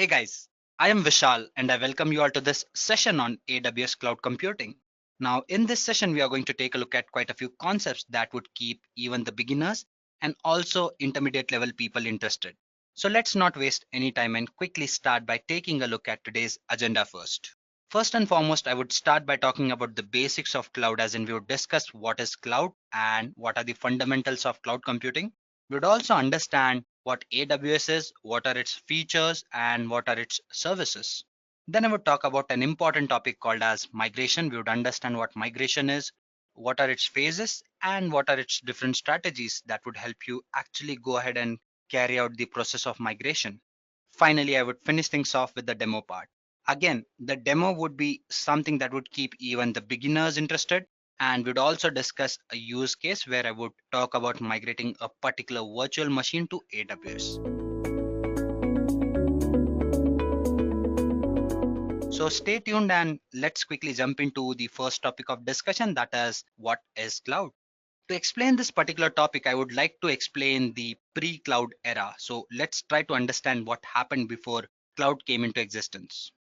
Hey guys, I am Vishal and I welcome you all to this session on AWS Cloud Computing. Now, in this session, we are going to take a look at quite a few concepts that would keep even the beginners and also intermediate level people interested. So let's not waste any time and quickly start by taking a look at today's agenda first. First and foremost, I would start by talking about the basics of cloud, as in we would discuss what is cloud and what are the fundamentals of cloud computing. We would also understand what AWS is, what are its features, and what are its services. Then I would talk about an important topic called as migration. We would understand what migration is, what are its phases, and what are its different strategies that would help you actually go ahead and carry out the process of migration. Finally, I would finish things off with the demo part. Again, the demo would be something that would keep even the beginners interested, and we'd also discuss a use case where I would talk about migrating a particular virtual machine to AWS. So stay tuned and let's quickly jump into the first topic of discussion, that is what is cloud. To explain this particular topic, I would like to explain the pre-cloud era. So let's try to understand what happened before cloud came into existence.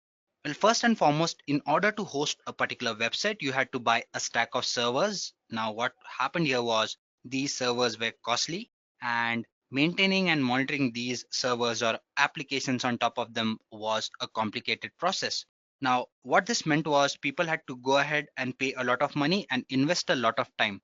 Well, first and foremost, in order to host a particular website, you had to buy a stack of servers. Now, what happened here was these servers were costly, and maintaining and monitoring these servers or applications on top of them was a complicated process. Now, what this meant was people had to go ahead and pay a lot of money and invest a lot of time.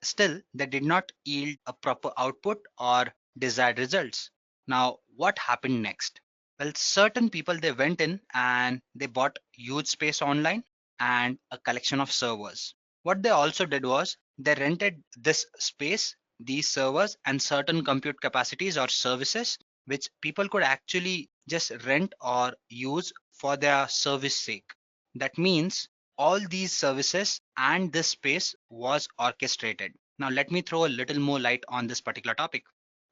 Still, they did not yield a proper output or desired results. Now, what happened next? Well, certain people they went in and they bought huge space online and a collection of servers. What they also did was they rented this space, these servers, and certain compute capacities or services which people could actually just rent or use for their service sake. That means all these services and this space was orchestrated. Now, let me throw a little more light on this particular topic.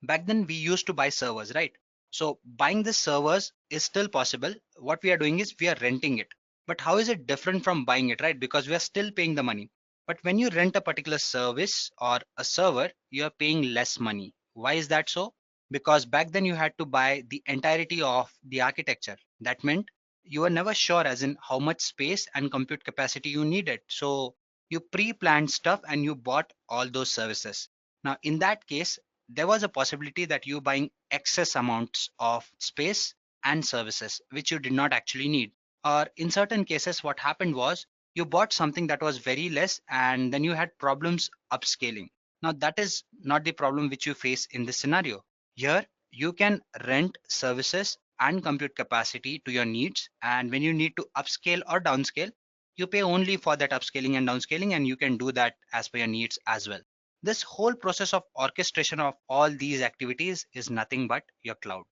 Back then, we used to buy servers, right? So, buying the servers is still possible. What we are doing is we are renting it. But how is it different from buying it, right? Because we are still paying the money. But when you rent a particular service or a server, you are paying less money. Why is that so? Because back then you had to buy the entirety of the architecture. That meant you were never sure as in how much space and compute capacity you needed. So you pre-planned stuff and you bought all those services. Now, in that case, there was a possibility that you buying excess amounts of space and services which you did not actually need. Or in certain cases, what happened was you bought something that was very less and then you had problems upscaling. Now, that is not the problem which you face in this scenario. Here, you can rent services and compute capacity to your needs. And when you need to upscale or downscale, you pay only for that upscaling and downscaling, and you can do that as per your needs as well. This whole process of orchestration of all these activities is nothing but your cloud.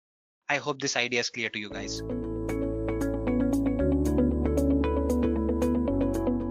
I hope this idea is clear to you guys.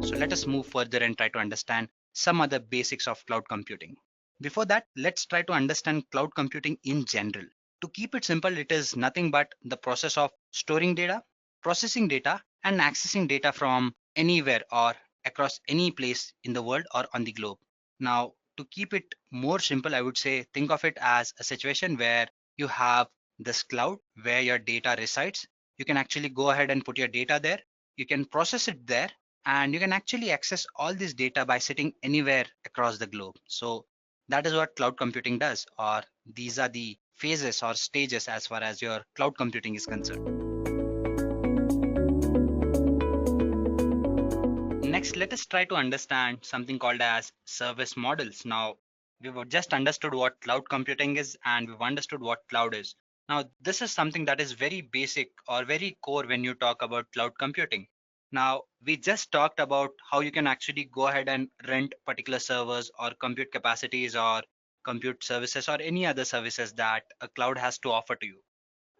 So let us move further and try to understand some other basics of cloud computing. Before that, let's try to understand cloud computing in general. To keep it simple, it is nothing but the process of storing data, processing data, and accessing data from anywhere or across any place in the world or on the globe. Now, to keep it more simple, I would say think of it as a situation where you have this cloud where your data resides. You can actually go ahead and put your data there. You can process it there, and you can actually access all this data by sitting anywhere across the globe. So that is what cloud computing does, or these are the phases or stages as far as your cloud computing is concerned. Next, let us try to understand something called as service models. Now, we've just understood what cloud computing is and we've understood what cloud is. Now, this is something that is very basic or very core when you talk about cloud computing. Now, we just talked about how you can actually go ahead and rent particular servers or compute capacities or compute services or any other services that a cloud has to offer to you.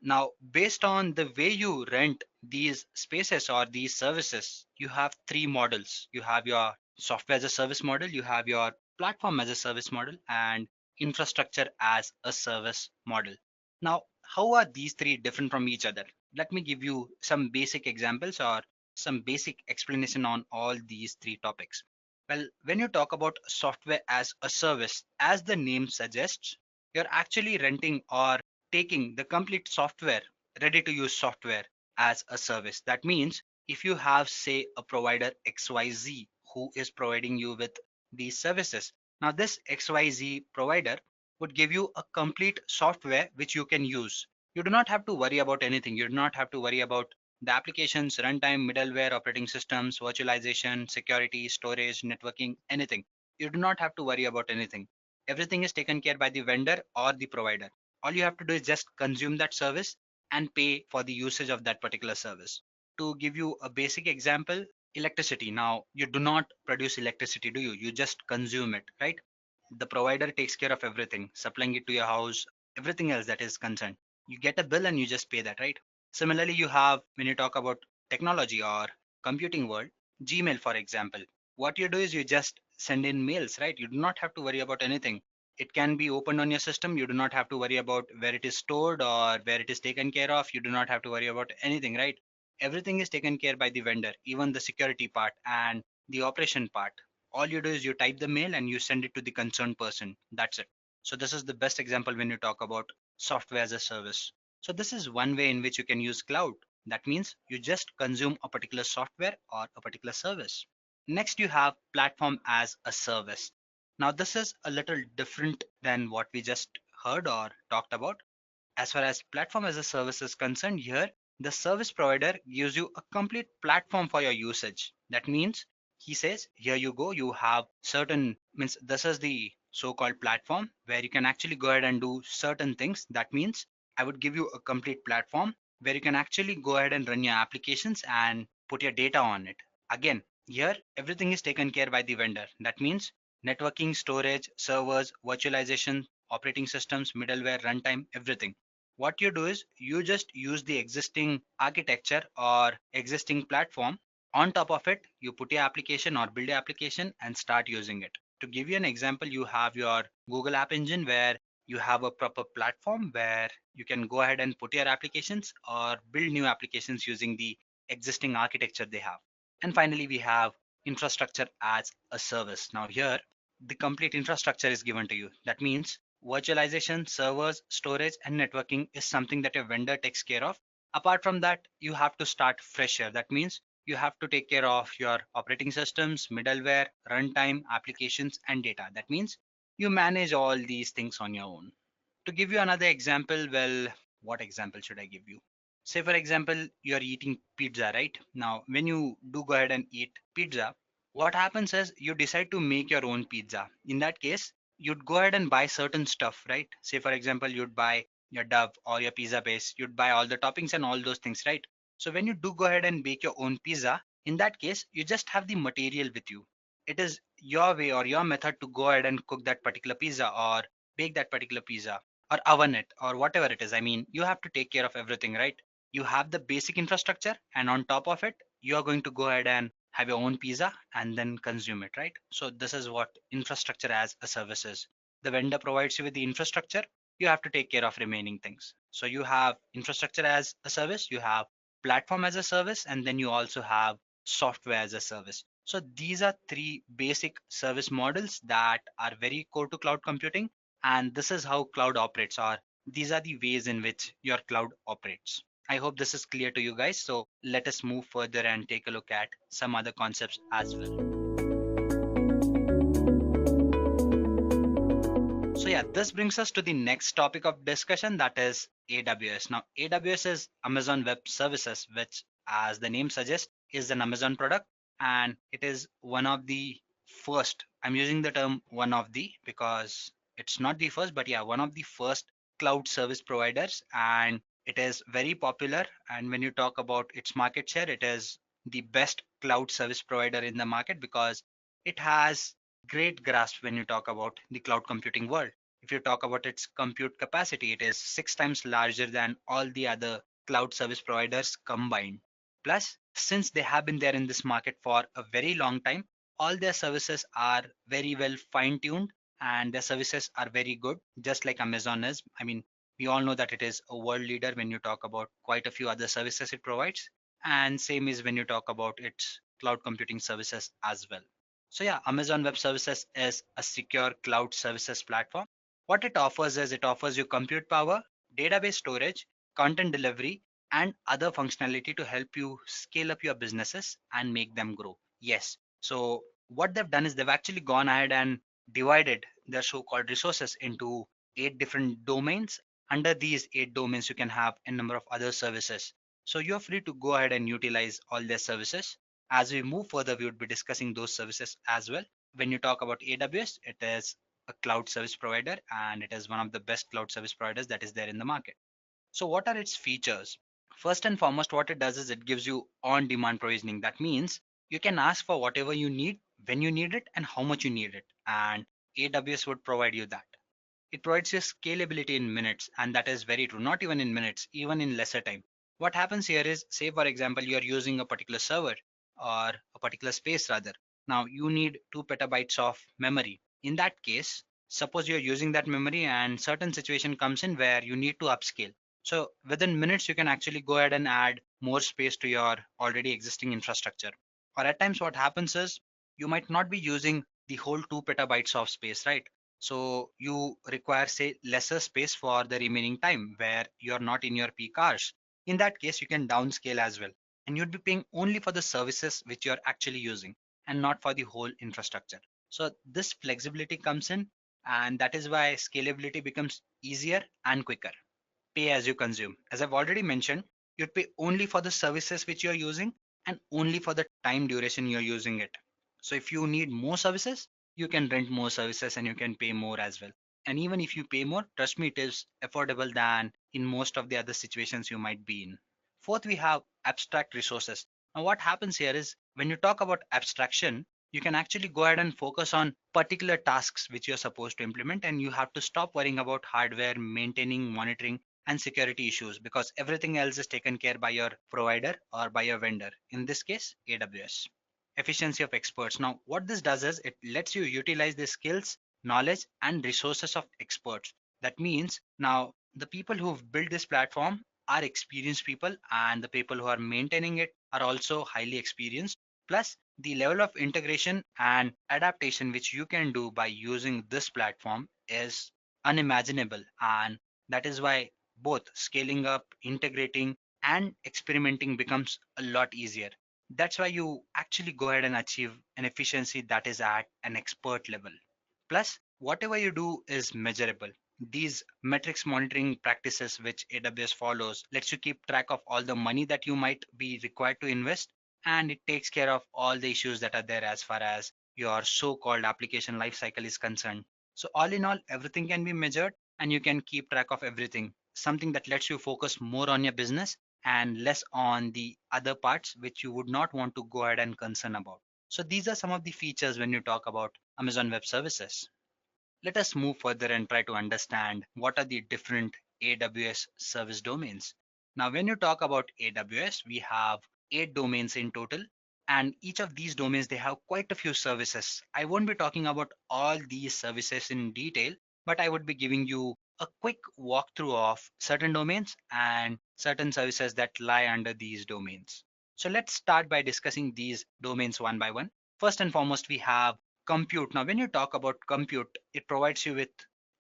Now, based on the way you rent these spaces or these services, you have three models. You have your software as a service model, you have your platform as a service model, and infrastructure as a service model. Now, how are these three different from each other? Let me give you some basic examples or some basic explanation on all these three topics. Well, when you talk about software as a service, as the name suggests, you're actually renting or taking the complete software ready to use software as a service. That means if you have, say, a provider XYZ who is providing you with these services, now this XYZ provider would give you a complete software which you can use. You do not have to worry about anything. You do not have to worry about the applications, runtime, middleware, operating systems, virtualization, security, storage, networking, anything. You do not have to worry about anything. Everything is taken care by the vendor or the provider. All you have to do is just consume that service and pay for the usage of that particular service. To give you a basic example, electricity. Now, you do not produce electricity, do you? You just consume it, right? The provider takes care of everything, supplying it to your house, everything else that is concerned. You get a bill and you just pay that, right? Similarly, you have, when you talk about technology or computing world, Gmail, for example, what you do is you just send in mails, right? You do not have to worry about anything. It can be opened on your system. You do not have to worry about where it is stored or where it is taken care of. You do not have to worry about anything, right? Everything is taken care by the vendor, even the security part and the operation part. All you do is you type the mail and you send it to the concerned person. That's it. So this is the best example when you talk about software as a service. So this is one way in which you can use cloud. That means you just consume a particular software or a particular service. Next, you have platform as a service. Now this is a little different than what we just heard or talked about. As far as platform as a service is concerned, here the service provider gives you a complete platform for your usage. That means he says, here you go, you have certain, means this is the so-called platform where you can actually go ahead and do certain things. That means I would give you a complete platform where you can actually go ahead and run your applications and put your data on it. Again, here everything is taken care by the vendor. That means networking, storage, servers, virtualization, operating systems, middleware, runtime, everything. What you do is you just use the existing architecture or existing platform. On top of it, you put your application or build your application and start using it. To give you an example, you have your Google App Engine where you have a proper platform where you can go ahead and put your applications or build new applications using the existing architecture they have. And finally, we have infrastructure as a service. Now here, the complete infrastructure is given to you. That means virtualization, servers, storage, and networking is something that your vendor takes care of. Apart from that, you have to start fresh here. That means you have to take care of your operating systems, middleware, runtime, applications, and data. That means you manage all these things on your own. To give you another example, well, what example should I give you? Say, for example, you're eating pizza, right? Now, when you do go ahead and eat pizza, what happens is you decide to make your own pizza. In that case, you'd go ahead and buy certain stuff, right? Say, for example, you'd buy your dough or your pizza base, you'd buy all the toppings and all those things, right? So, when you do go ahead and bake your own pizza, in that case, you just have the material with you. It is your way or your method to go ahead and cook that particular pizza or bake that particular pizza or oven it or whatever it is. I mean, you have to take care of everything, right? You have the basic infrastructure, and on top of it, you are going to go ahead and have your own pizza and then consume it, right? So this is what infrastructure as a service is. The vendor provides you with the infrastructure. You have to take care of remaining things. So you have infrastructure as a service, you have platform as a service, and then you also have software as a service. So these are three basic service models that are very core to cloud computing, and this is how cloud operates, or these are the ways in which your cloud operates. I hope this is clear to you guys. So let us move further and take a look at some other concepts as well. So yeah, this brings us to the next topic of discussion, that is AWS. Now, AWS is Amazon Web Services, which, as the name suggests, is an Amazon product, and it is one of the first. I'm using the term one of the because it's not the first, but yeah, one of the first cloud service providers, and it is very popular. And when you talk about its market share, it is the best cloud service provider in the market because it has great grasp when you talk about the cloud computing world. If you talk about its compute capacity, it is 6 times larger than all the other cloud service providers combined. Plus, since they have been there in this market for a very long time, all their services are very well fine tuned and their services are very good, just like Amazon is. I mean, we all know that it is a world leader when you talk about quite a few other services it provides. And same is when you talk about its cloud computing services as well. So yeah, Amazon Web Services is a secure cloud services platform. What it offers is it offers you compute power, database storage, content delivery, and other functionality to help you scale up your businesses and make them grow. Yes. So what they've done is they've actually gone ahead and divided their so-called resources into 8 different domains. Under these 8 domains, you can have a number of other services. So you're free to go ahead and utilize all their services. As we move further, we would be discussing those services as well. When you talk about AWS, it is a cloud service provider and it is one of the best cloud service providers that is there in the market. So what are its features? First and foremost, what it does is it gives you on-demand provisioning. That means you can ask for whatever you need, when you need it, and how much you need it. And AWS would provide you that. It provides you scalability in minutes, and that is very true. Not even in minutes, even in lesser time. What happens here is, say for example, you are using a particular server or a particular space rather. Now you need 2 petabytes of memory. In that case, suppose you're using that memory and certain situation comes in where you need to upscale. So within minutes, you can actually go ahead and add more space to your already existing infrastructure. Or at times what happens is you might not be using the whole 2 petabytes of space, right? So you require, say, lesser space for the remaining time where you're not in your peak hours. In that case, you can downscale as well. And you'd be paying only for the services which you're actually using and not for the whole infrastructure. So this flexibility comes in, and that is why scalability becomes easier and quicker. Pay as you consume. As I've already mentioned, you pay only for the services which you're using and only for the time duration you're using it. So if you need more services, you can rent more services and you can pay more as well. And even if you pay more, trust me, it is affordable than in most of the other situations you might be in. Fourth, we have abstract resources. Now, what happens here is when you talk about abstraction, you can actually go ahead and focus on particular tasks which you're supposed to implement, and you have to stop worrying about hardware, maintaining, monitoring, and security issues because everything else is taken care by your provider or by your vendor. In this case, AWS. Efficiency of experts. Now, what this does is it lets you utilize the skills, knowledge, and resources of experts. That means now the people who've built this platform are experienced people, and the people who are maintaining it are also highly experienced. Plus, the level of integration and adaptation which you can do by using this platform is unimaginable. And that is why both scaling up, integrating, and experimenting becomes a lot easier. That's why you actually go ahead and achieve an efficiency that is at an expert level. Plus, whatever you do is measurable. These metrics monitoring practices which AWS follows lets you keep track of all the money that you might be required to invest, and it takes care of all the issues that are there as far as your so-called application lifecycle is concerned. So all in all, everything can be measured and you can keep track of everything. Something that lets you focus more on your business and less on the other parts which you would not want to go ahead and concern about. So these are some of the features when you talk about Amazon Web Services. Let us move further and try to understand what are the different AWS service domains. Now, when you talk about AWS, we have 8 domains in total, and each of these domains they have quite a few services. I won't be talking about all these services in detail, but I would be giving you a quick walkthrough of certain domains and certain services that lie under these domains. So let's start by discussing these domains one by one. First and foremost, we have compute. Now, when you talk about compute, it provides you with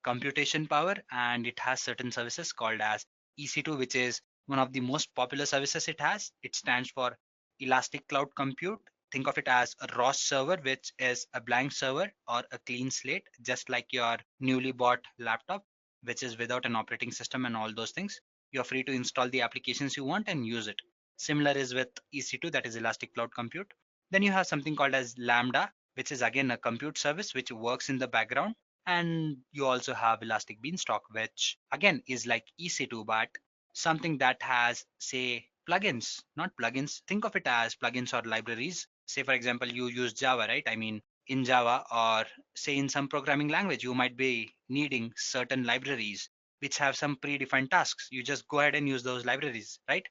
computation power and it has certain services called as EC2, which is one of the most popular services it has. It stands for Elastic Cloud Compute. Think of it as a raw server, which is a blank server or a clean slate, just like your newly bought laptop, which is without an operating system and all those things. You're free to install the applications you want and use it. Similar is with EC2, that is Elastic Cloud Compute. Then you have something called as Lambda, which is again a compute service which works in the background. And you also have Elastic Beanstalk, which again is like EC2, but something that has, say, plugins, not plugins. Think of it as plugins or libraries. Say, for example, you use Java, right? I mean, in Java or say in some programming language, you might be needing certain libraries which have some predefined tasks. You just go ahead and use those libraries, right?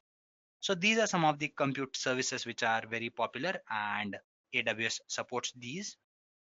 So these are some of the compute services which are very popular and AWS supports these.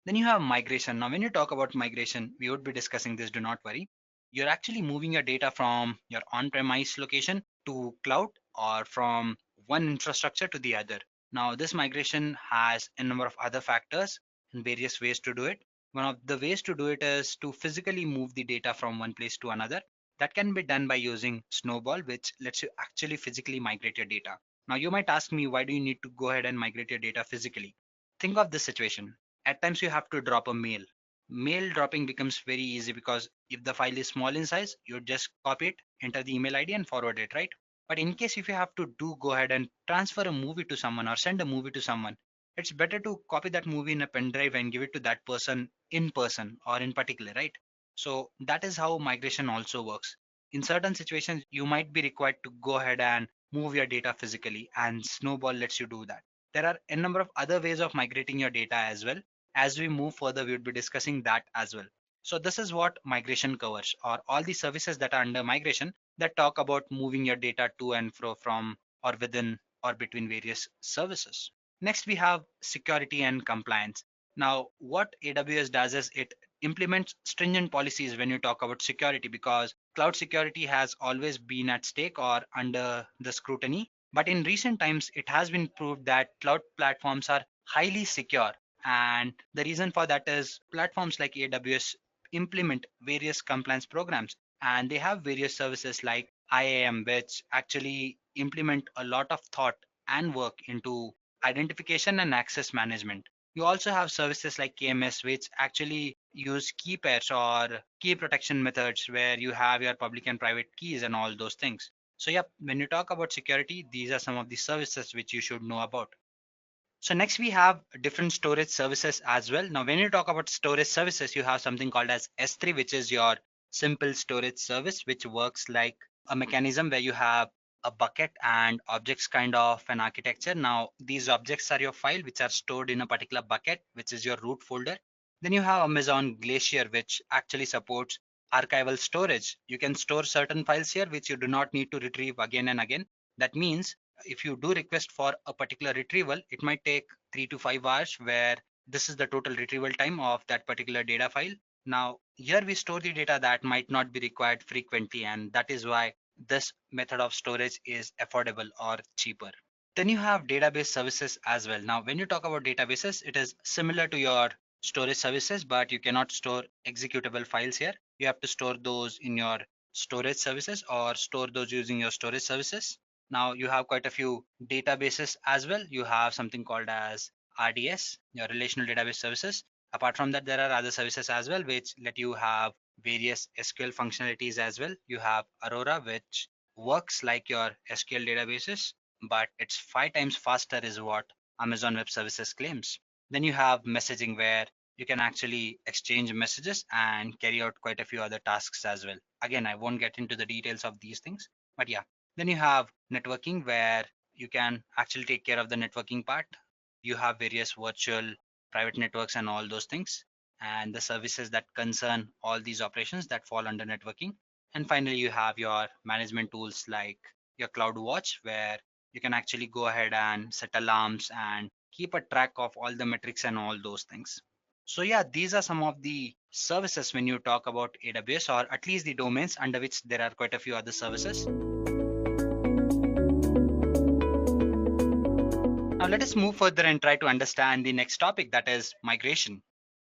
Then you have migration. Now, when you talk about migration, we would be discussing this, do not worry. You're actually moving your data from your on-premise location to cloud or from one infrastructure to the other. Now, this migration has a number of other factors and various ways to do it. One of the ways to do it is to physically move the data from one place to another. That can be done by using Snowball, which lets you actually physically migrate your data. Now, you might ask me, why do you need to go ahead and migrate your data physically? Think of this situation. At times, you have to drop a mail. Mail dropping becomes very easy because if the file is small in size, you just copy it, enter the email ID, and forward it, right? But in case if you have to go ahead and transfer a movie to someone or send a movie to someone, it's better to copy that movie in a pen drive and give it to that person or in particular, right? So that is how migration also works. In certain situations, you might be required to go ahead and move your data physically, and Snowball lets you do that. There are a number of other ways of migrating your data as well. As we move further, we would be discussing that as well. So this is what migration covers, or all the services that are under migration that talk about moving your data to and fro from or within or between various services. Next, we have security and compliance. Now, what AWS does is it implements stringent policies when you talk about security, because cloud security has always been at stake or under the scrutiny. But in recent times, it has been proved that cloud platforms are highly secure. And the reason for that is platforms like AWS implement various compliance programs, and they have various services like IAM, which actually implement a lot of thought and work into identification and access management. You also have services like KMS, which actually use key pairs or key protection methods where you have your public and private keys and all those things. So, yep, when you talk about security, these are some of the services which you should know about. So next we have different storage services as well. Now, when you talk about storage services, you have something called as S3, which is your simple storage service, which works like a mechanism where you have a bucket and objects kind of an architecture. Now, these objects are your file, which are stored in a particular bucket, which is your root folder. Then you have Amazon Glacier, which actually supports archival storage. You can store certain files here, which you do not need to retrieve again and again. That means if you do request for a particular retrieval, it might take 3 to 5 hours, where this is the total retrieval time of that particular data file. Now, here we store the data that might not be required frequently, and that is why this method of storage is affordable or cheaper. Then you have database services as well. Now, when you talk about databases, it is similar to your storage services, but you cannot store executable files here. You have to store those in your storage services or store those using your storage services. Now you have quite a few databases as well. You have something called as RDS, your relational database services. Apart from that, there are other services as well, which let you have various SQL functionalities as well. You have Aurora, which works like your SQL databases, but it's 5 times faster is what Amazon Web Services claims. Then you have messaging, where you can actually exchange messages and carry out quite a few other tasks as well. Again, I won't get into the details of these things, but yeah. Then you have networking, where you can actually take care of the networking part. You have various virtual private networks and all those things, and the services that concern all these operations that fall under networking. And finally, you have your management tools like your CloudWatch, where you can actually go ahead and set alarms and keep a track of all the metrics and all those things. So yeah, these are some of the services when you talk about AWS, or at least the domains under which there are quite a few other services. Now let us move further and try to understand the next topic, that is migration.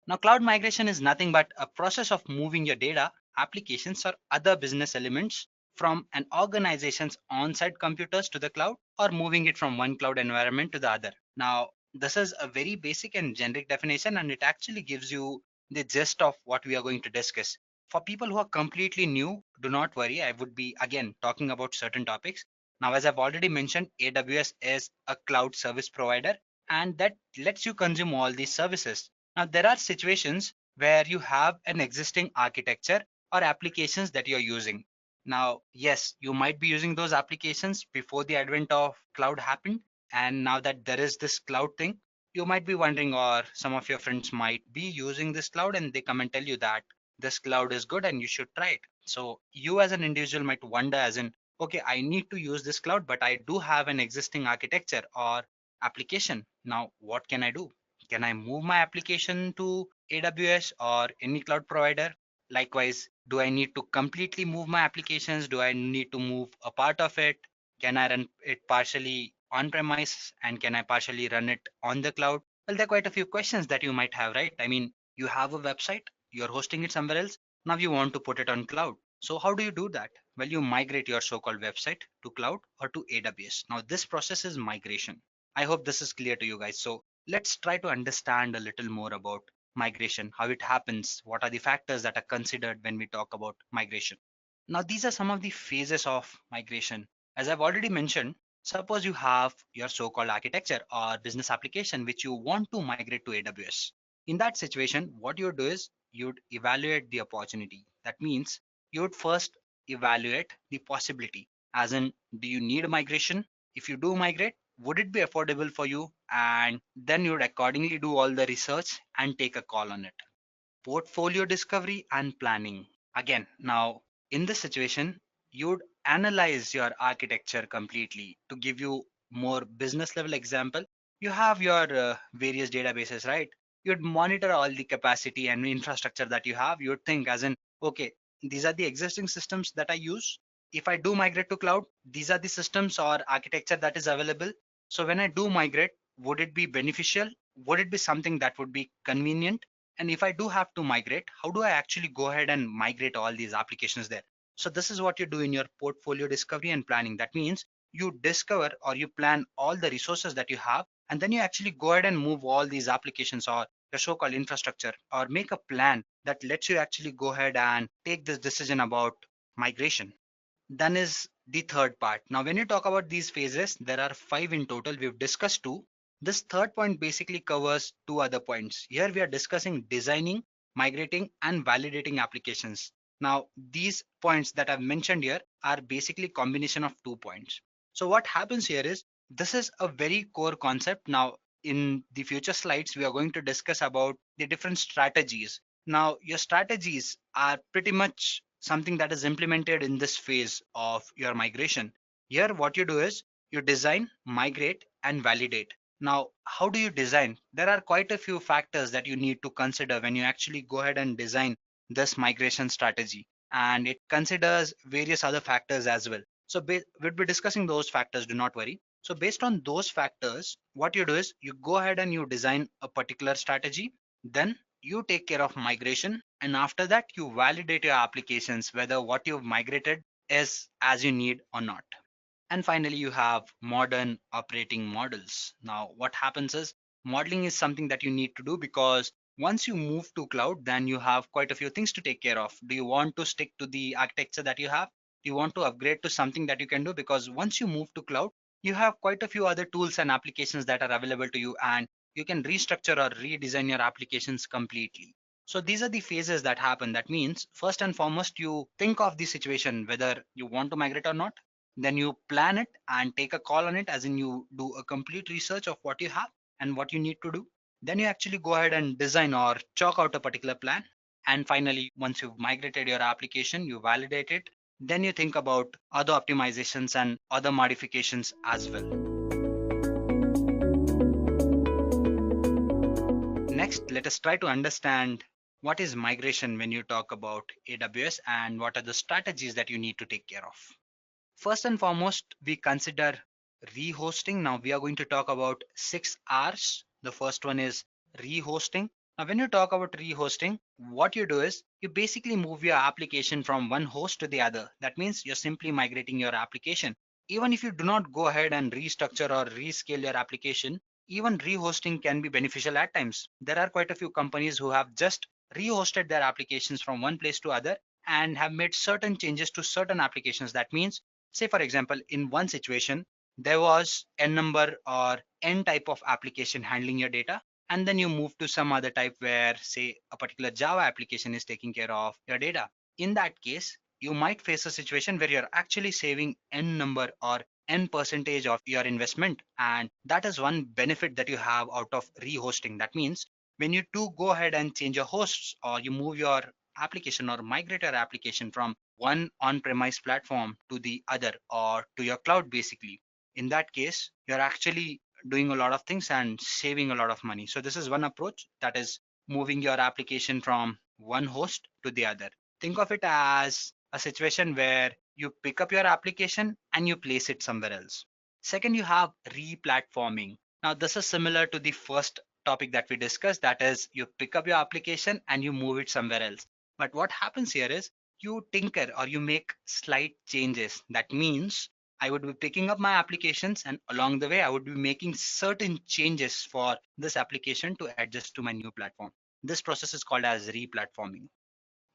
Now, cloud migration is nothing but a process of moving your data, applications, or other business elements from an organization's on-site computers to the cloud, or moving it from one cloud environment to the other. Now, this is a very basic and generic definition, and it actually gives you the gist of what we are going to discuss. For people who are completely new, do not worry. I would be again talking about certain topics. Now, as I've already mentioned, AWS is a cloud service provider, and that lets you consume all these services. Now, there are situations where you have an existing architecture or applications that you're using. Now, yes, you might be using those applications before the advent of cloud happened. And now that there is this cloud thing, you might be wondering, or some of your friends might be using this cloud and they come and tell you that this cloud is good and you should try it. So you as an individual might wonder, as in, okay, I need to use this cloud, but I do have an existing architecture or application. Now, what can I do? Can I move my application to AWS or any cloud provider? Likewise, do I need to completely move my applications? Do I need to move a part of it? Can I run it partially on premise, and can I partially run it on the cloud? Well, there are quite a few questions that you might have, right? I mean, you have a website, you're hosting it somewhere else. Now you want to put it on cloud. So how do you do that? Well, you migrate your so-called website to cloud or to AWS. Now this process is migration. I hope this is clear to you guys. So let's try to understand a little more about migration, how it happens, what are the factors that are considered when we talk about migration. Now these are some of the phases of migration. As I've already mentioned, suppose you have your so-called architecture or business application which you want to migrate to AWS. In that situation, what you would do is you'd evaluate the opportunity. That means you would first evaluate the possibility, as in, do you need migration? If you do migrate, would it be affordable for you? And then you would accordingly do all the research and take a call on it. Portfolio discovery and planning. Again, now in this situation, you'd analyze your architecture completely. To give you more business level example, you have your various databases, right? You'd monitor all the capacity and infrastructure that you have. You'd think as in, okay, these are the existing systems that I use. If I do migrate to cloud, these are the systems or architecture that is available. So when I do migrate, would it be beneficial? Would it be something that would be convenient? And if I do have to migrate, how do I actually go ahead and migrate all these applications there? So this is what you do in your portfolio discovery and planning. That means you discover or you plan all the resources that you have, and then you actually go ahead and move all these applications or your so-called infrastructure, or make a plan that lets you actually go ahead and take this decision about migration. Then is the third part. Now, when you talk about these phases, there are five in total. We've discussed two. This third point basically covers two other points. Here we are discussing designing, migrating, and validating applications. Now, these points that I've mentioned here are basically combination of 2 points. So what happens here is this is a very core concept. Now, in the future slides, we are going to discuss about the different strategies. Now, your strategies are pretty much something that is implemented in this phase of your migration. Here, what you do is you design, migrate, and validate. Now, how do you design? There are quite a few factors that you need to consider when you actually go ahead and design this migration strategy. And it considers various other factors as well. So we'll be discussing those factors, do not worry. So based on those factors, what you do is you go ahead and you design a particular strategy. Then you take care of migration, and after that you validate your applications whether what you've migrated is as you need or not. And finally, you have modern operating models. Now, what happens is modeling is something that you need to do because once you move to cloud, then you have quite a few things to take care of. Do you want to stick to the architecture that you have? Do you want to upgrade to something that you can do? Because once you move to cloud, you have quite a few other tools and applications that are available to you, and you can restructure or redesign your applications completely. So these are the phases that happen. That means first and foremost, you think of the situation whether you want to migrate or not. Then you plan it and take a call on it, as in you do a complete research of what you have and what you need to do. Then you actually go ahead and design or chalk out a particular plan. And finally, once you've migrated your application, you validate it, then you think about other optimizations and other modifications as well. Next, let us try to understand what is migration when you talk about AWS and what are the strategies that you need to take care of. First and foremost, we consider rehosting. Now we are going to talk about 6 R's. The first one is rehosting. Now when you talk about rehosting, what you do is you basically move your application from one host to the other. That means you're simply migrating your application. Even if you do not go ahead and restructure or rescale your application, even rehosting can be beneficial at times. There are quite a few companies who have just rehosted their applications from one place to other and have made certain changes to certain applications. That means, say for example, in one situation, there was n number or n type of application handling your data, and then you move to some other type where, say, a particular Java application is taking care of your data. In that case, you might face a situation where you're actually saving n number or n percentage of your investment, and that is one benefit that you have out of rehosting. That means when you do go ahead and change your hosts, or you move your application or migrate your application from one on-premise platform to the other, or to your cloud, basically, in that case you're actually doing a lot of things and saving a lot of money. So this is one approach, that is moving your application from one host to the other. Think of it as a situation where you pick up your application and you place it somewhere else. Second, you have re-platforming. Now this is similar to the first topic that we discussed, that is you pick up your application and you move it somewhere else. But what happens here is you tinker or you make slight changes. That means I would be picking up my applications, and along the way, I would be making certain changes for this application to adjust to my new platform. This process is called as replatforming.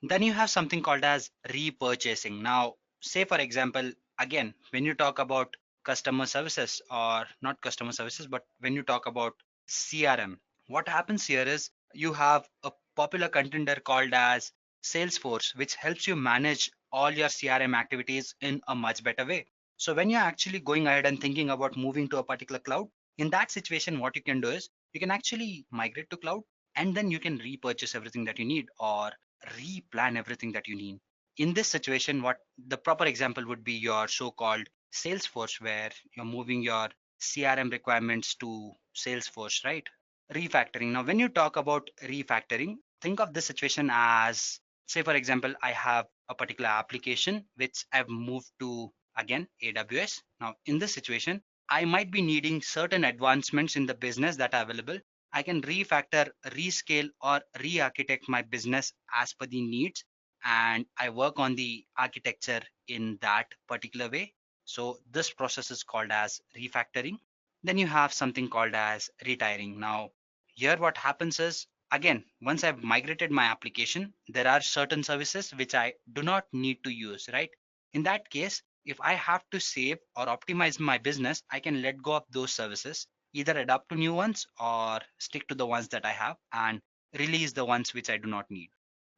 Then you have something called as repurchasing. Now, say for example, again, when you talk about customer services, or not customer services, but when you talk about CRM, what happens here is you have a popular contender called as Salesforce, which helps you manage all your CRM activities in a much better way. So when you're actually going ahead and thinking about moving to a particular cloud, in that situation, what you can do is you can actually migrate to cloud, and then you can repurchase everything that you need, or replan everything that you need. In this situation, what the proper example would be your so-called Salesforce, where you're moving your CRM requirements to Salesforce, right? Refactoring. Now, when you talk about refactoring, think of this situation as, say, for example, I have a particular application which I've moved to, again, AWS. Now, in this situation, I might be needing certain advancements in the business that are available. I can refactor, rescale, or re-architect my business as per the needs, and I work on the architecture in that particular way. So this process is called as refactoring. Then you have something called as retiring. Now, here what happens is, again, once I've migrated my application, there are certain services which I do not need to use, right? In that case, if I have to save or optimize my business, I can let go of those services, either adapt to new ones or stick to the ones that I have and release the ones which I do not need.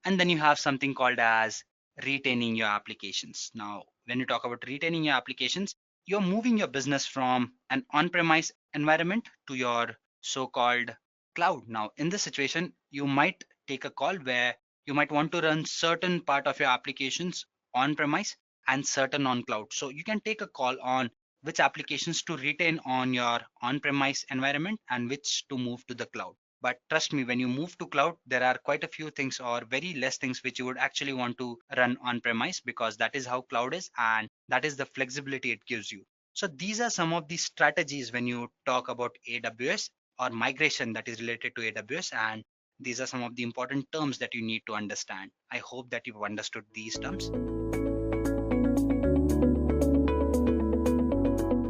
And then you have something called as retaining your applications. Now, when you talk about retaining your applications, you're moving your business from an on-premise environment to your so-called cloud. Now, in this situation, you might take a call where you might want to run certain part of your applications on-premise and certain on cloud. So you can take a call on which applications to retain on your on-premise environment and which to move to the cloud. But trust me, when you move to cloud, there are quite a few things or very less things which you would actually want to run on premise, because that is how cloud is and that is the flexibility it gives you. So these are some of the strategies when you talk about AWS or migration that is related to AWS, and these are some of the important terms that you need to understand. I hope that you've understood these terms.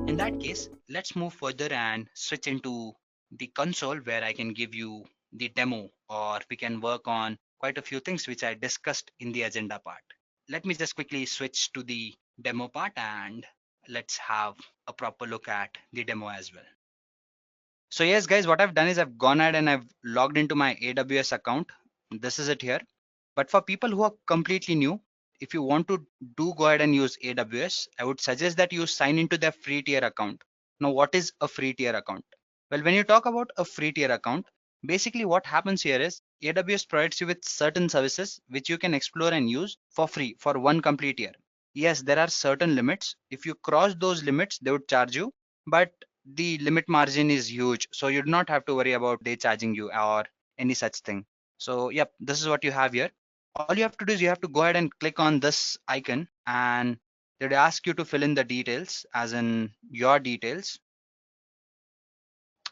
In that case, let's move further and switch into the console where I can give you the demo, or we can work on quite a few things which I discussed in the agenda part. Let me just quickly switch to the demo part and let's have a proper look at the demo as well. So yes, guys, what I've done is I've gone ahead and I've logged into my AWS account. This is it here. But for people who are completely new, if you want to go ahead and use AWS, I would suggest that you sign into their free tier account. Now, what is a free tier account? Well, when you talk about a free tier account, basically what happens here is AWS provides you with certain services which you can explore and use for free for one complete year. Yes, there are certain limits. If you cross those limits, they would charge you, but the limit margin is huge. So you do not have to worry about they charging you or any such thing. So yep, this is what you have here. All you have to do is you have to go ahead and click on this icon, and they would ask you to fill in the details, as in your details.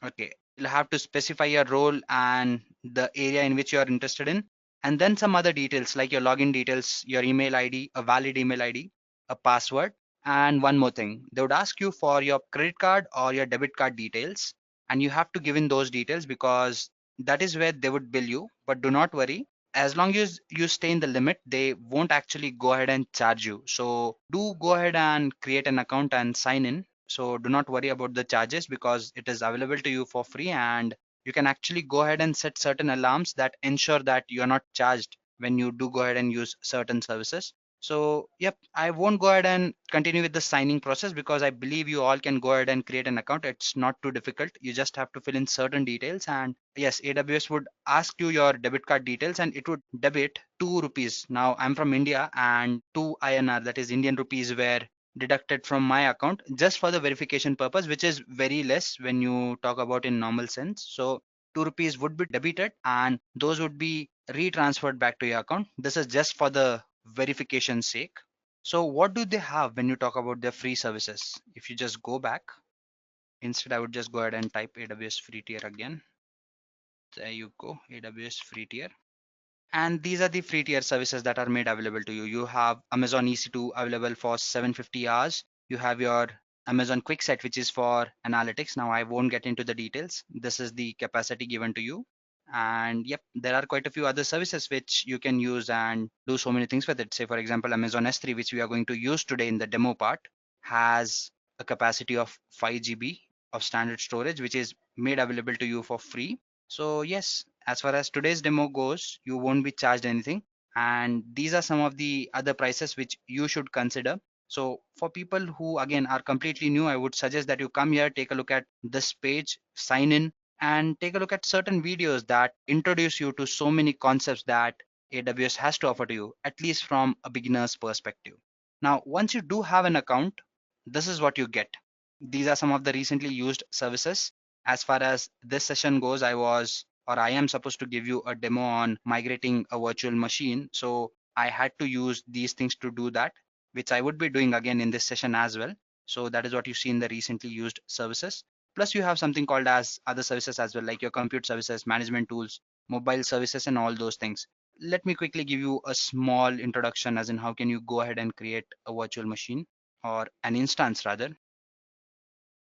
Okay, you'll have to specify your role and the area in which you are interested in, and then some other details like your login details, your email ID, a valid email ID, a password, and one more thing. They would ask you for your credit card or your debit card details, and you have to give in those details because that is where they would bill you. But do not worry, as long as you stay in the limit, they won't actually go ahead and charge you. So do go ahead and create an account and sign in. So do not worry about the charges because it is available to you for free, and you can actually go ahead and set certain alarms that ensure that you are not charged when you do go ahead and use certain services. So yep, I won't go ahead and continue with the signing process because I believe you all can go ahead and create an account. It's not too difficult. You just have to fill in certain details, and yes, AWS would ask you your debit card details and it would debit 2 rupees. Now I'm from India, and 2 INR, that is Indian rupees, were deducted from my account just for the verification purpose, which is very less when you talk about in normal sense. So 2 rupees would be debited and those would be retransferred back to your account. This is just for the verification sake. So what do they have when you talk about their free services? If you just go back, instead I would just go ahead and type AWS free tier again. There you go, AWS free tier. And these are the free tier services that are made available to you. You have Amazon EC2 available for 750 hours. You have your Amazon QuickSet, which is for analytics. Now, I won't get into the details. This is the capacity given to you. And yep, there are quite a few other services which you can use and do so many things with it. Say, for example, Amazon S3, which we are going to use today in the demo part, has a capacity of 5 GB of standard storage, which is made available to you for free. So yes, as far as today's demo goes, you won't be charged anything. And these are some of the other prices which you should consider. So for people who again are completely new, I would suggest that you come here, take a look at this page, sign in, and take a look at certain videos that introduce you to so many concepts that AWS has to offer to you, at least from a beginner's perspective. Now, once you do have an account, this is what you get. These are some of the recently used services. As far as this session goes, I am supposed to give you a demo on migrating a virtual machine. So I had to use these things to do that, which I would be doing again in this session as well. So that is what you see in the recently used services. Plus you have something called as other services as well, like your compute services, management tools, mobile services, and all those things. Let me quickly give you a small introduction as in how can you go ahead and create a virtual machine or an instance rather.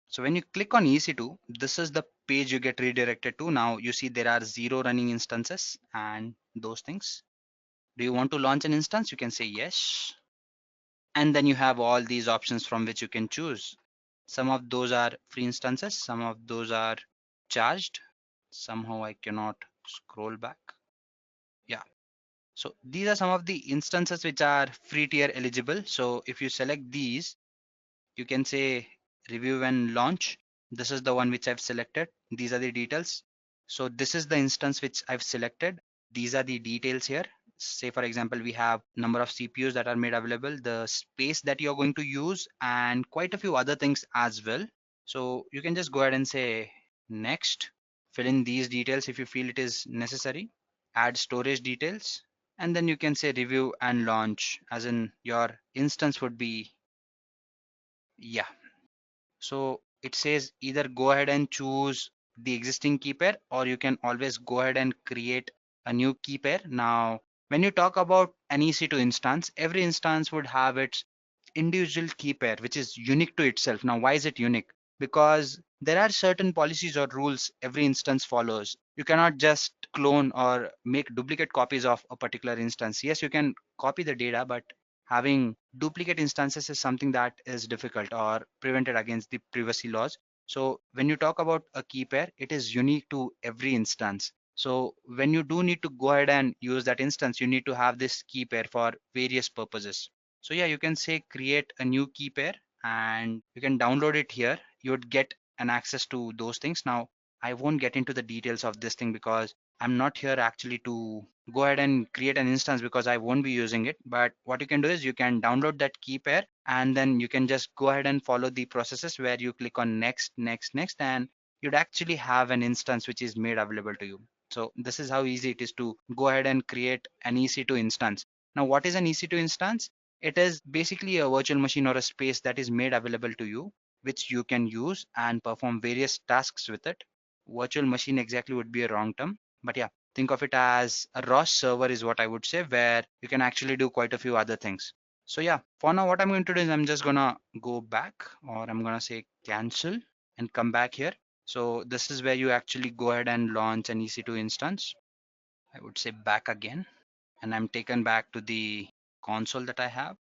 So when you click on EC2, this is the page you get redirected to. Now you see there are 0 running instances and those things. Do you want to launch an instance? You can say yes. And then you have all these options from which you can choose. Some of those are free instances, some of those are charged. Somehow I cannot scroll back. Yeah. So these are some of the instances which are free tier eligible. So if you select these, you can say review and launch. This is the one which I've selected. These are the details. So this is the instance which I've selected. These are the details here. Say for example, we have number of CPUs that are made available, the space that you're going to use, and quite a few other things as well. So you can just go ahead and say next, fill in these details if you feel it is necessary, add storage details, and then you can say review and launch, as in your instance would be, yeah. So it says either go ahead and choose the existing key pair, or you can always go ahead and create a new key pair. Now, when you talk about an EC2 instance, every instance would have its individual key pair, which is unique to itself. Now, why is it unique? Because there are certain policies or rules every instance follows. You cannot just clone or make duplicate copies of a particular instance. Yes, you can copy the data, but having duplicate instances is something that is difficult or prevented against the privacy laws. So when you talk about a key pair, it is unique to every instance. So when you do need to go ahead and use that instance, you need to have this key pair for various purposes. So yeah, you can say create a new key pair and you can download it here. You would get an access to those things. Now, I won't get into the details of this thing because I'm not here actually to go ahead and create an instance because I won't be using it. But what you can do is you can download that key pair and then you can just go ahead and follow the processes where you click on next, next, next, and you'd actually have an instance which is made available to you. So this is how easy it is to go ahead and create an EC2 instance. Now, what is an EC2 instance? It is basically a virtual machine or a space that is made available to you, which you can use and perform various tasks with it. Virtual machine exactly would be a wrong term, but yeah, think of it as a raw server is what I would say, where you can actually do quite a few other things. So yeah, for now, what I'm going to do is I'm just gonna go back, or I'm gonna say cancel and come back here. So this is where you actually go ahead and launch an EC2 instance. I would say back again, and I'm taken back to the console that I have.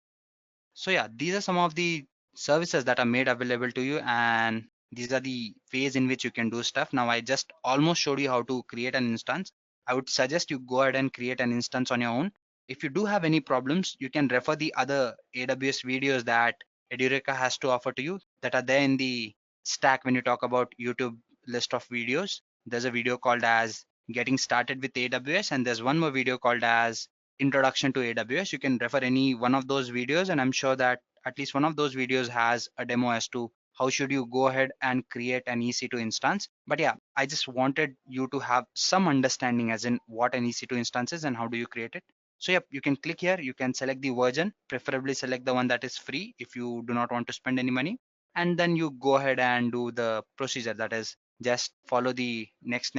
So yeah, these are some of the services that are made available to you, and these are the ways in which you can do stuff. Now I just almost showed you how to create an instance. I would suggest you go ahead and create an instance on your own. If you do have any problems, you can refer the other AWS videos that Edureka has to offer to you that are there in the stack. When you talk about YouTube list of videos, there's a video called as getting started with AWS, and there's one more video called as introduction to AWS. You can refer any one of those videos, and I'm sure that at least one of those videos has a demo as to how should you go ahead and create an EC2 instance. But yeah, I just wanted you to have some understanding as in what an EC2 instance is and how do you create it. So yep, you can click here, you can select the version, preferably select the one that is free if you do not want to spend any money. And then you go ahead and do the procedure, that is just follow the next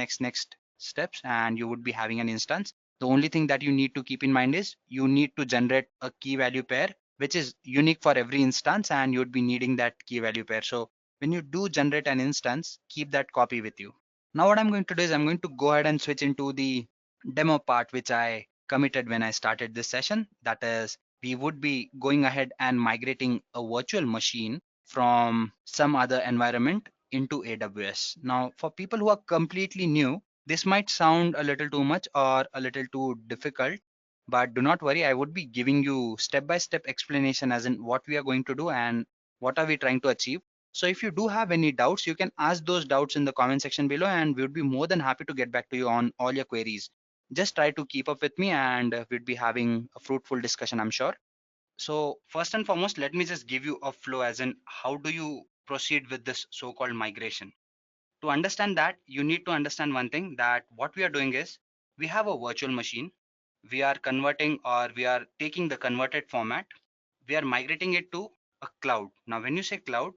steps and you would be having an instance. The only thing that you need to keep in mind is you need to generate a key value pair, which is unique for every instance, and you'd be needing that key value pair. So when you do generate an instance, keep that copy with you. Now what I'm going to do is I'm going to go ahead and switch into the demo part, which I committed when I started this session. That is, we would be going ahead and migrating a virtual machine from some other environment into AWS. Now, for people who are completely new, this might sound a little too much or a little too difficult, but do not worry. I would be giving you step-by-step explanation as in what we are going to do and what are we trying to achieve. So if you do have any doubts, you can ask those doubts in the comment section below, and we would be more than happy to get back to you on all your queries. Just try to keep up with me, and we'd be having a fruitful discussion, I'm sure. So first and foremost, let me just give you a flow as in how do you proceed with this so-called migration. To understand that, you need to understand one thing, that what we are doing is we have a virtual machine. We are converting, or we are taking the converted format. We are migrating it to a cloud. Now, when you say cloud,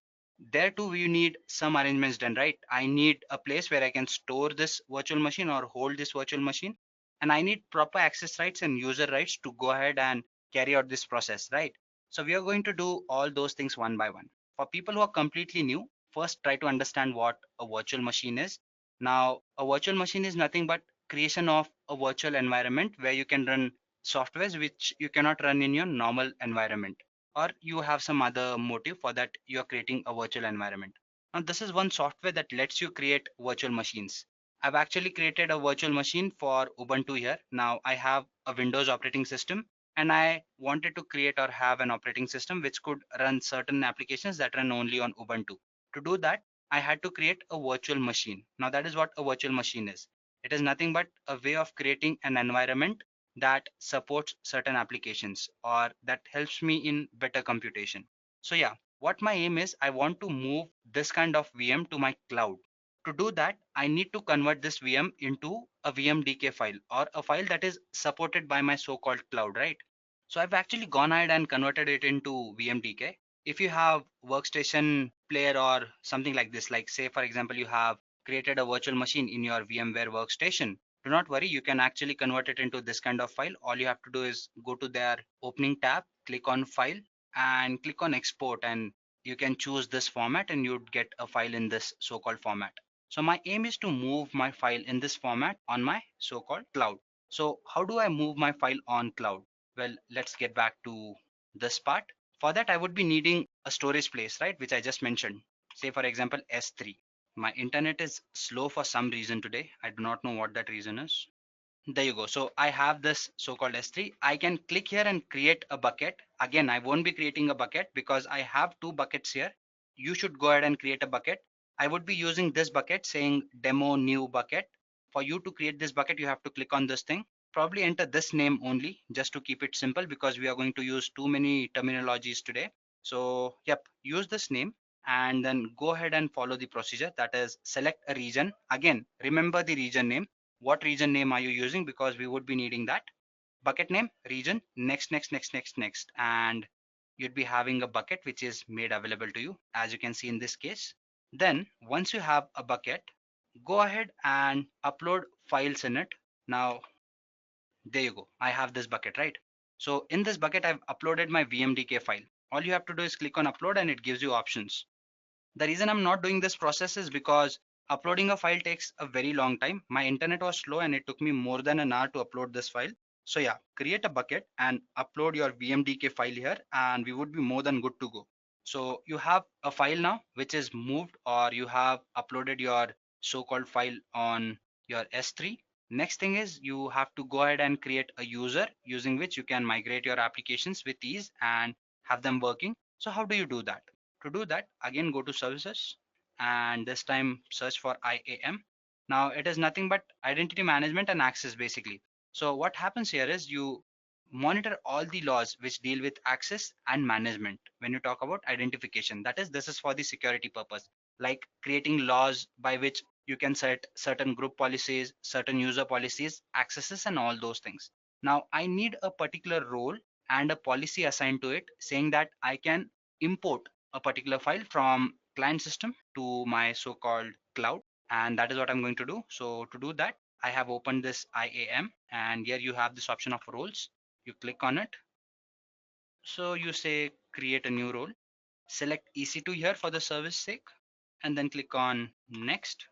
there too we need some arrangements done, right? I need a place where I can store this virtual machine or hold this virtual machine. And I need proper access rights and user rights to go ahead and carry out this process, right? So we are going to do all those things one by one. For people who are completely new, first try to understand what a virtual machine is. Now, a virtual machine is nothing but creation of a virtual environment where you can run softwares which you cannot run in your normal environment, or you have some other motive for that you are creating a virtual environment. Now, this is one software that lets you create virtual machines. I've actually created a virtual machine for Ubuntu here. Now I have a Windows operating system, and I wanted to create or have an operating system which could run certain applications that run only on Ubuntu. To do that, I had to create a virtual machine. Now that is what a virtual machine is. It is nothing but a way of creating an environment that supports certain applications or that helps me in better computation. So yeah, what my aim is, I want to move this kind of VM to my cloud. To do that, I need to convert this VM into a VMDK file, or a file that is supported by my so-called cloud, right? So I've actually gone ahead and converted it into VMDK. If you have workstation player or something like this, like say for example, you have created a virtual machine in your VMware workstation, do not worry, you can actually convert it into this kind of file. All you have to do is go to their opening tab, click on file, and click on export, and you can choose this format and you'd get a file in this so-called format. So my aim is to move my file in this format on my so-called cloud. So how do I move my file on cloud? Well, let's get back to this part. For that, I would be needing a storage place, right? Which I just mentioned. Say for example, S3. My internet is slow for some reason today. I do not know what that reason is. There you go. So I have this so-called S3. I can click here and create a bucket. Again, I won't be creating a bucket because I have two buckets here. You should go ahead and create a bucket. I would be using this bucket saying demo new bucket. For you to create this bucket, you have to click on this thing. Probably enter this name only just to keep it simple because we are going to use too many terminologies today. So yep, use this name and then go ahead and follow the procedure. That is, select a region. Again, remember the region name. What region name are you using, because we would be needing that. Bucket name, region, next, next, next, next, next, and you'd be having a bucket which is made available to you, as you can see in this case. Then once you have a bucket, go ahead and upload files in it. Now there you go, I have this bucket, right? So in this bucket I've uploaded my vmdk file. All you have to do is click on upload and it gives you options. The reason I'm not doing this process is because uploading a file takes a very long time. My internet was slow and it took me more than an hour to upload this file. So yeah, create a bucket and upload your VMDK file here and we would be more than good to go. So you have a file now which is moved, or you have uploaded your so-called file on your S3. Next thing is you have to go ahead and create a user using which you can migrate your applications with ease and have them working. So how do you do that? To do that, again go to services and this time search for IAM. Now it is nothing but identity management and access basically. So what happens here is you monitor all the laws which deal with access and management. When you talk about identification, that is, this is for the security purpose, like creating laws by which you can set certain group policies, certain user policies, accesses, and all those things. Now I need a particular role and a policy assigned to it saying that I can import a particular file from client system to my so-called cloud, and that is what I'm going to do. So to do that, I have opened this IAM, and here you have this option of roles. You click on it. So you say create a new role. Select EC2 here for the service sake, and then click on next.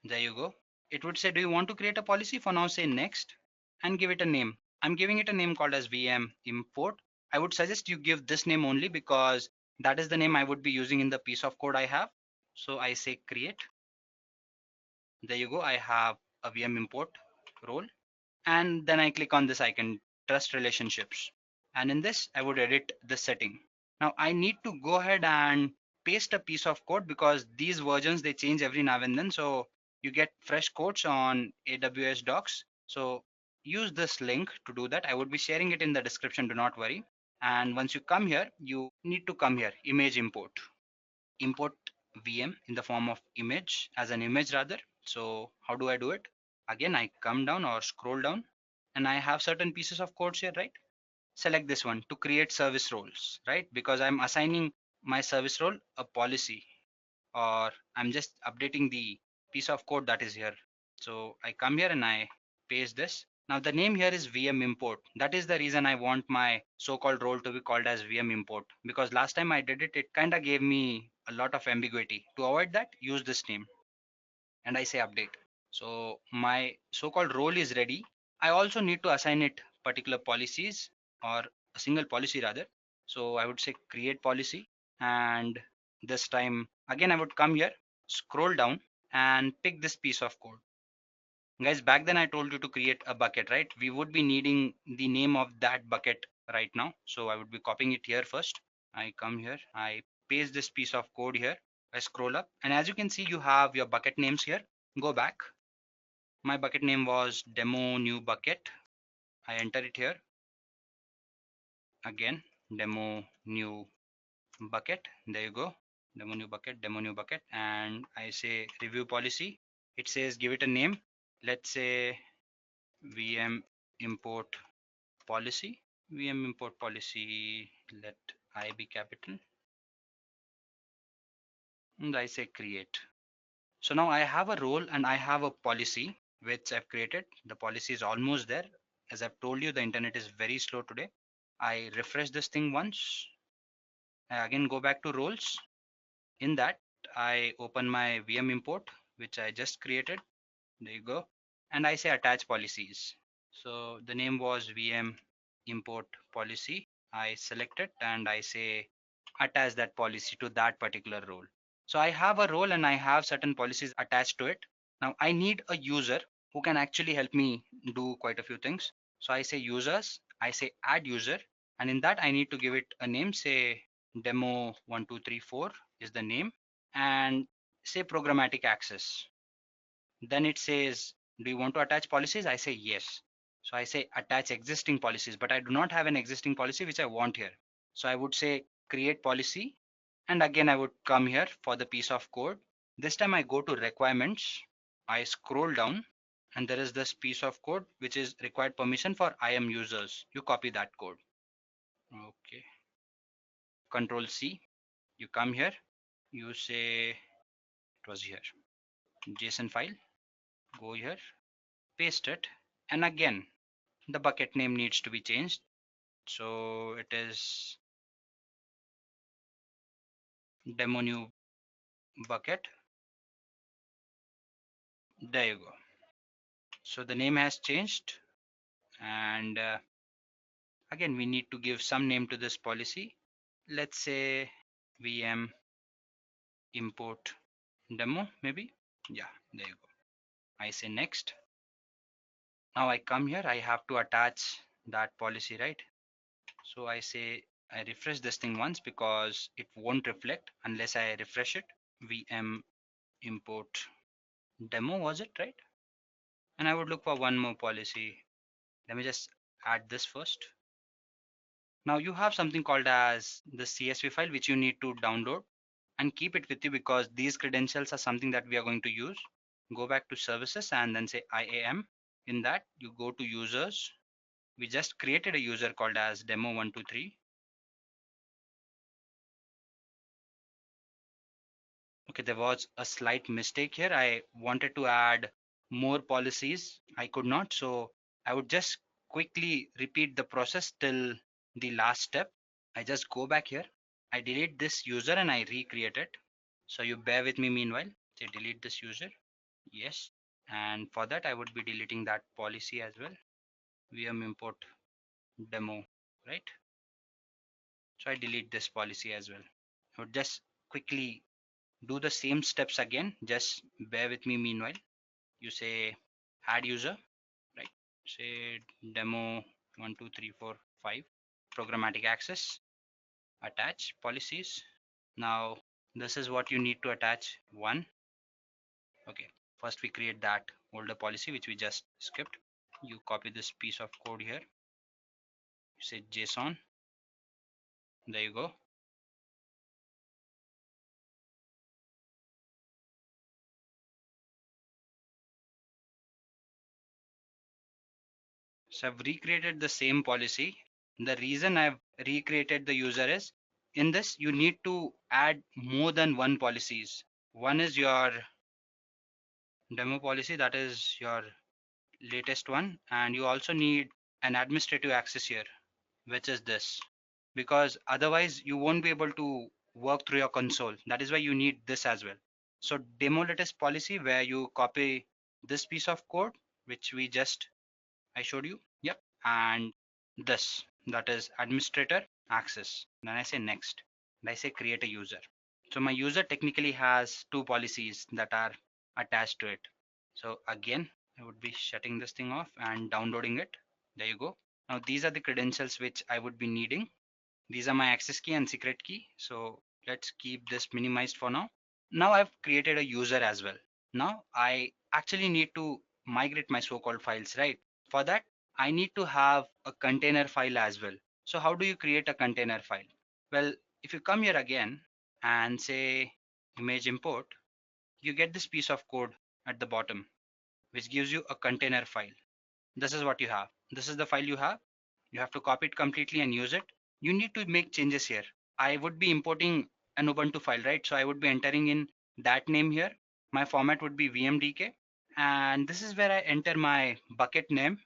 There you go. It would say, do you want to create a policy? For now, say next and give it a name. I'm giving it a name called as VM import. I would suggest you give this name only because that is the name I would be using in the piece of code I have. So I say create. There you go. I have a VM import role. And then I click on this icon, trust relationships. And in this, I would edit the setting. Now I need to go ahead and paste a piece of code because these versions, they change every now and then. So you get fresh codes on AWS docs. So use this link to do that. I would be sharing it in the description, do not worry. And once you come here, you need to come here, image import. Import VM in the form of image, as an image rather. So how do I do it? Again, I come down or scroll down and I have certain pieces of codes here, right? Select this one to create service roles, right? Because I'm assigning my service role a policy, or I'm just updating the piece of code that is here. So I come here and I paste this. Now the name here is VM import. That is the reason I want my so-called role to be called as VM import, because last time I did it, it kind of gave me a lot of ambiguity. To avoid that, use this name and I say update. So my so-called role is ready. I also need to assign it particular policies, or a single policy rather. So I would say create policy, and this time again I would come here, scroll down and pick this piece of code. Guys, back then I told you to create a bucket, right? We would be needing the name of that bucket right now. So I would be copying it here first. I come here, I paste this piece of code here. I scroll up, and as you can see, you have your bucket names here. Go back. My bucket name was demo new bucket. I enter it here. Again, demo new bucket. There you go. Demo new bucket. And I say review policy. It says give it a name. Let's say VM import policy. VM import policy. Let I be capital. And I say create. So now I have a role and I have a policy which I've created. The policy is almost there. As I've told you, the internet is very slow today. I refresh this thing once. I again go back to roles. In that, I open my VM import, which I just created. There you go. And I say attach policies. So the name was VM import policy. I select it and I say attach that policy to that particular role. So I have a role and I have certain policies attached to it. Now I need a user who can actually help me do quite a few things. So I say users, I say add user, and in that I need to give it a name, say demo 1234 is the name, and say programmatic access. Then it says, do you want to attach policies? I say yes. So I say attach existing policies, but I do not have an existing policy which I want here. So I would say create policy. And again, I would come here for the piece of code. This time I go to requirements. I scroll down and there is this piece of code which is required permission for IAM users. You copy that code. Okay. Control C. You come here. You say it was here. JSON file. Go here. Paste it. And again, the bucket name needs to be changed. So it is demo new bucket. There you go. So the name has changed, and again we need to give some name to this policy. Let's say VM import demo, maybe. Yeah, there you go. I say next. Now I come here, I have to attach that policy, right? So I say I refresh this thing once because it won't reflect unless I refresh it. VM import demo, was it right? And I would look for one more policy. Let me just add this first. Now you have something called as the CSV file which you need to download and keep it with you because these credentials are something that we are going to use. Go back to services and then say IAM. In that you go to users. We just created a user called as demo123. Okay, there was a slight mistake here. I wanted to add more policies. I could not. So I would just quickly repeat the process till the last step. I just go back here. I delete this user and I recreate it. So you bear with me meanwhile. Say delete this user. Yes. And for that, I would be deleting that policy as well. VM import demo, right? So I delete this policy as well. I would just quickly do the same steps again. Just bear with me meanwhile. You say add user, right? Say demo 1 2 3 4 5 programmatic access, attach policies. Now this is what you need to attach. One. Okay, first we create that older policy which we just skipped. You copy this piece of code here. You say JSON. There you go. So I've recreated the same policy. The reason I've recreated the user is in this you need to add more than one policies. One is your demo policy, that is your latest one, and you also need an administrative access here, which is this, because otherwise you won't be able to work through your console. That is why you need this as well. So demo latest policy, where you copy this piece of code which we just I showed you. Yep. And this, that is administrator access. Then I say next. And I say create a user. So my user technically has two policies that are attached to it. So again, I would be shutting this thing off and downloading it. There you go. Now these are the credentials which I would be needing. These are my access key and secret key. So let's keep this minimized for now. Now I've created a user as well. Now I actually need to migrate my so-called files, right? For that, I need to have a container file as well. So how do you create a container file? Well, if you come here again and say image import, you get this piece of code at the bottom, which gives you a container file. This is what you have. This is the file you have. You have to copy it completely and use it. You need to make changes here. I would be importing an Ubuntu file, right? So I would be entering in that name here. My format would be vmdk, and this is where I enter my bucket name,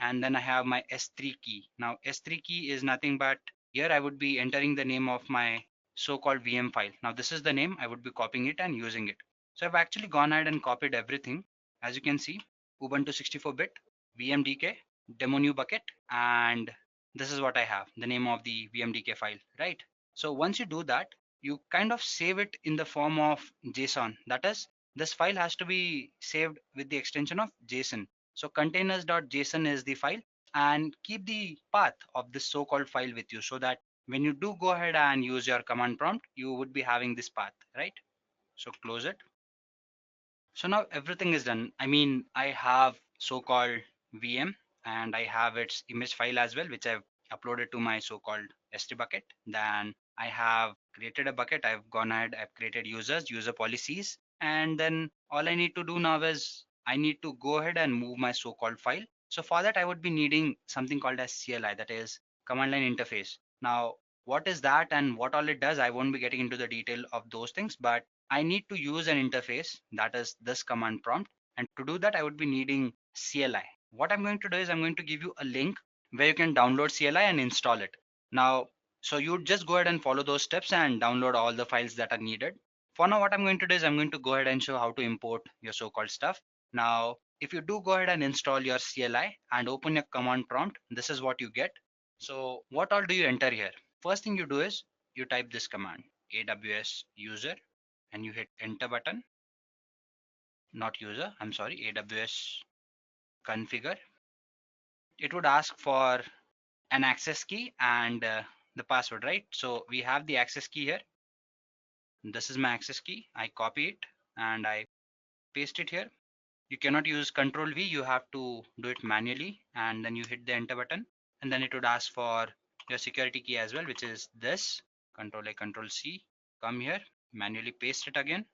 and then I have my S3 key. Now S3 key is nothing but here I would be entering the name of my so-called VM file. Now this is the name. I would be copying it and using it. So I've actually gone ahead and copied everything. As you can see, Ubuntu 64-bit, vmdk, demo new bucket, and this is what I have, the name of the vmdk file, right? So once you do that, you kind of save it in the form of JSON. That is, this file has to be saved with the extension of JSON. So containers.json is the file, and keep the path of this so-called file with you, so that when you do go ahead and use your command prompt, you would be having this path, right? So close it. So now everything is done. I mean, I have so-called VM and I have its image file as well, which I've uploaded to my so-called S3 bucket. Then I have created a bucket. I've gone ahead, I've created users, user policies. And then all I need to do now is I need to go ahead and move my so-called file. So for that, I would be needing something called as CLI, that is command line interface. Now, what is that and what all it does? I won't be getting into the detail of those things, but I need to use an interface, that is this command prompt. And to do that, I would be needing CLI. What I'm going to do is I'm going to give you a link where you can download CLI and install it. Now, so you just go ahead and follow those steps and download all the files that are needed. For now, what I'm going to do is I'm going to go ahead and show how to import your so-called stuff. Now, if you do go ahead and install your CLI and open your command prompt, this is what you get. So what all do you enter here? First thing you do is you type this command, AWS user, and you hit enter button. Not user, I'm sorry, AWS configure. It would ask for an access key and the password, right? So we have the access key here. This is my access key. I copy it and I paste it here. You cannot use Control V, you have to do it manually, and then you hit the enter button, and then it would ask for your security key as well, which is this. Control A, Control C. Come here, manually paste it again,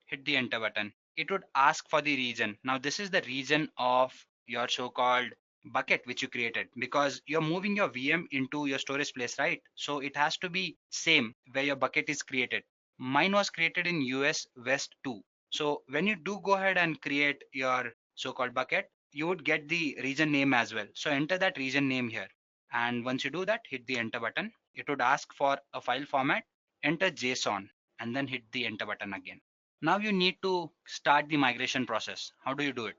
hit the enter button. It would ask for the region. Now this is the region of your so-called bucket which you created, because you're moving your VM into your storage place, right? So it has to be same where your bucket is created. Mine was created in US West 2. So when you do go ahead and create your so-called bucket, you would get the region name as well. So enter that region name here. And once you do that, hit the enter button. It would ask for a file format, enter JSON, and then hit the enter button again. Now you need to start the migration process. How do you do it?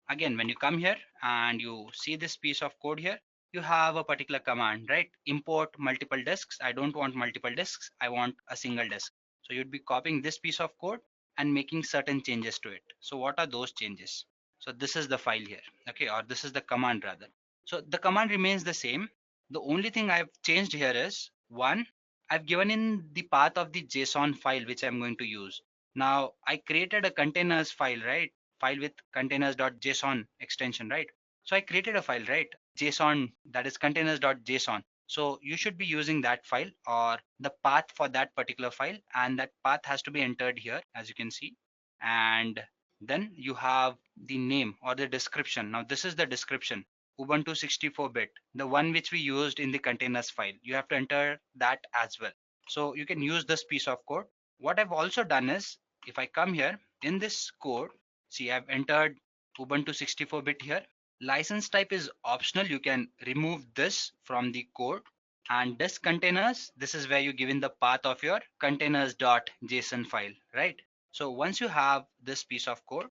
Again, when you come here and you see this piece of code here, you have a particular command, right? Import multiple disks. I don't want multiple disks. I want a single disk. So you'd be copying this piece of code and making certain changes to it. So what are those changes? So this is the file here, okay, or this is the command rather. So the command remains the same. The only thing I've changed here is one, I've given in the path of the JSON file which I'm going to use. Now I created a containers file, right? File with containers.json extension, right? So I created a file, right? JSON, that is containers.json. So you should be using that file or the path for that particular file, and that path has to be entered here, as you can see. And then you have the name or the description. Now this is the description, Ubuntu 64-bit, the one which we used in the containers file. You have to enter that as well. So you can use this piece of code. What I've also done is, if I come here in this code, see, I've entered Ubuntu 64-bit here. License type is optional. You can remove this from the code. And disk containers, this is where you give in the path of your containers.json file, right? So once you have this piece of code,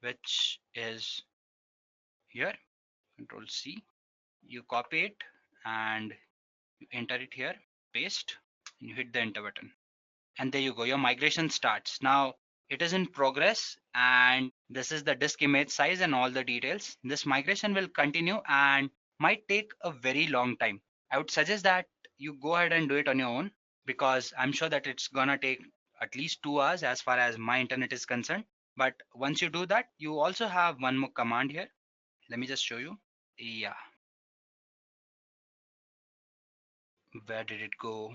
which is here, Control C, you copy it and you enter it here, paste, and you hit the enter button. And there you go, your migration starts. Now it is in progress, and this is the disk image size and all the details. This migration will continue and might take a very long time. I would suggest that you go ahead and do it on your own, because I'm sure that it's gonna take at least 2 hours as far as my internet is concerned. But once you do that, you also have one more command here. Let me just show you. Yeah, where did it go?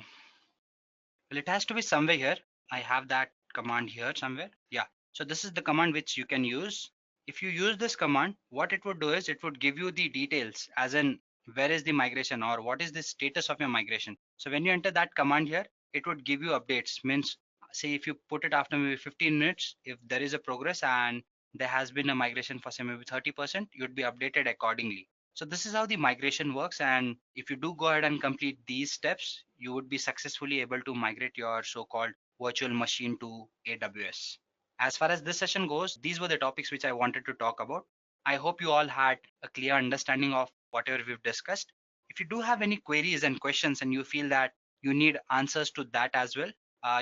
Well, it has to be somewhere here. I have that command here somewhere. Yeah. So this is the command which you can use. If you use this command, what it would do is it would give you the details, as in where is the migration or what is the status of your migration. So when you enter that command here, it would give you updates. Means, say if you put it after maybe 15 minutes, if there is a progress and there has been a migration for say maybe 30%, you'd be updated accordingly. So this is how the migration works, and if you do go ahead and complete these steps, you would be successfully able to migrate your so-called virtual machine to AWS. As far as this session goes, these were the topics which I wanted to talk about. I hope you all had a clear understanding of whatever we've discussed. If you do have any queries and questions and you feel that you need answers to that as well,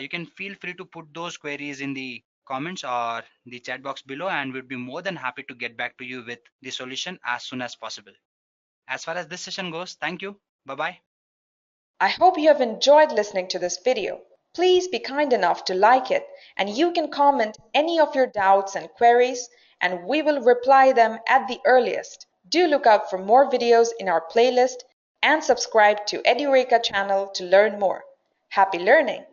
you can feel free to put those queries in the comments or the chat box below, and we'd be more than happy to get back to you with the solution as soon as possible. As far as this session goes, thank you. Bye-bye. I hope you have enjoyed listening to this video. Please be kind enough to like it, and you can comment any of your doubts and queries, and we will reply them at the earliest. Do look out for more videos in our playlist and subscribe to Edureka channel to learn more. Happy learning!